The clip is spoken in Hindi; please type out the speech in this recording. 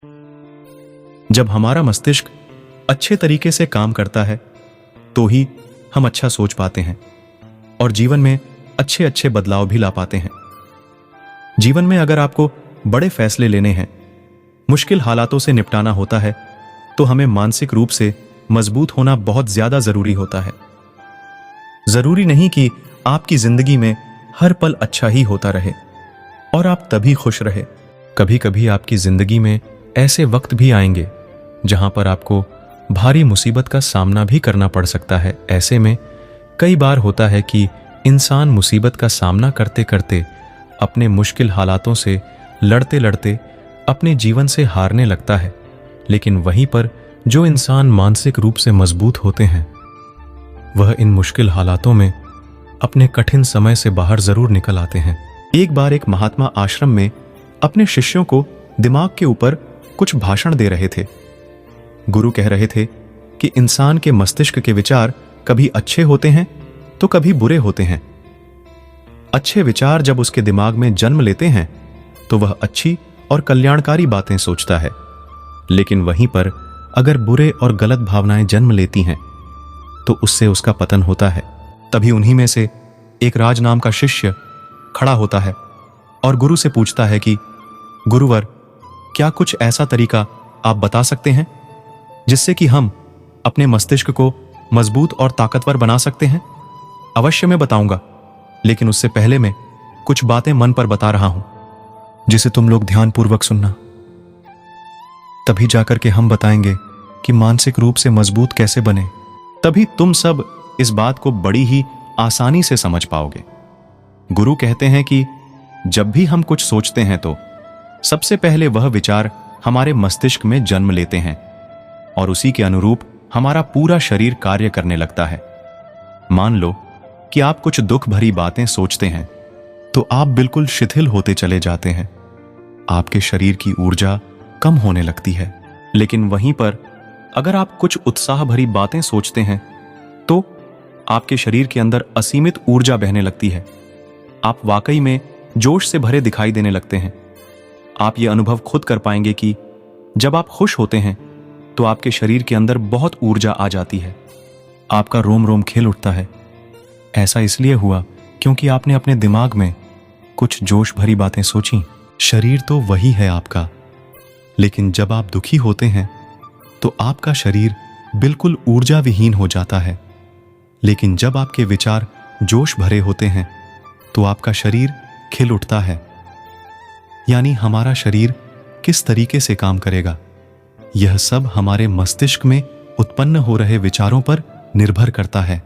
जब हमारा मस्तिष्क अच्छे तरीके से काम करता है तो ही हम अच्छा सोच पाते हैं और जीवन में अच्छे अच्छे बदलाव भी ला पाते हैं। जीवन में अगर आपको बड़े फैसले लेने हैं, मुश्किल हालातों से निपटाना होता है, तो हमें मानसिक रूप से मजबूत होना बहुत ज्यादा जरूरी होता है। जरूरी नहीं कि आपकी जिंदगी में हर पल अच्छा ही होता रहे और आप तभी खुश रहे। कभी कभी आपकी जिंदगी में ऐसे वक्त भी आएंगे जहां पर आपको भारी मुसीबत का सामना भी करना पड़ सकता है। ऐसे में कई बार होता है कि इंसान मुसीबत का सामना करते करते अपने मुश्किल हालातों से लड़ते लड़ते अपने जीवन से हारने लगता है, लेकिन वहीं पर जो इंसान मानसिक रूप से मजबूत होते हैं वह इन मुश्किल हालातों में अपने कठिन समय से बाहर जरूर निकल आते हैं। एक बार एक महात्मा आश्रम में अपने शिष्यों को दिमाग के ऊपर कुछ भाषण दे रहे थे। गुरु कह रहे थे कि इंसान के मस्तिष्क के विचार कभी अच्छे होते हैं तो कभी बुरे होते हैं। अच्छे विचार जब उसके दिमाग में जन्म लेते हैं तो वह अच्छी और कल्याणकारी बातें सोचता है, लेकिन वहीं पर अगर बुरे और गलत भावनाएं जन्म लेती हैं तो उससे उसका पतन होता है। तभी उन्हीं में से एक राज नाम का शिष्य खड़ा होता है और गुरु से पूछता है कि गुरुवर, क्या कुछ ऐसा तरीका आप बता सकते हैं जिससे कि हम अपने मस्तिष्क को मजबूत और ताकतवर बना सकते हैं? अवश्य मैं बताऊंगा, लेकिन उससे पहले मैं कुछ बातें मन पर बता रहा हूं जिसे तुम लोग ध्यानपूर्वक सुनना। तभी जाकर के हम बताएंगे कि मानसिक रूप से मजबूत कैसे बने। तभी तुम सब इस बात को बड़ी ही आसानी से समझ पाओगे। गुरु कहते हैं कि जब भी हम कुछ सोचते हैं तो सबसे पहले वह विचार हमारे मस्तिष्क में जन्म लेते हैं और उसी के अनुरूप हमारा पूरा शरीर कार्य करने लगता है। मान लो कि आप कुछ दुख भरी बातें सोचते हैं तो आप बिल्कुल शिथिल होते चले जाते हैं, आपके शरीर की ऊर्जा कम होने लगती है। लेकिन वहीं पर अगर आप कुछ उत्साह भरी बातें सोचते हैं तो आपके शरीर के अंदर असीमित ऊर्जा बहने लगती है। आप वाकई में जोश से भरे दिखाई देने लगते हैं। आप यह अनुभव खुद कर पाएंगे कि जब आप खुश होते हैं तो आपके शरीर के अंदर बहुत ऊर्जा आ जाती है, आपका रोम रोम खिल उठता है। ऐसा इसलिए हुआ क्योंकि आपने अपने दिमाग में कुछ जोश भरी बातें सोची। शरीर तो वही है आपका, लेकिन जब आप दुखी होते हैं तो आपका शरीर बिल्कुल ऊर्जा विहीन हो जाता है। लेकिन जब आपके विचार जोश भरे होते हैं तो आपका शरीर खिल उठता है। यानी हमारा शरीर किस तरीके से काम करेगा, यह सब हमारे मस्तिष्क में उत्पन्न हो रहे विचारों पर निर्भर करता है।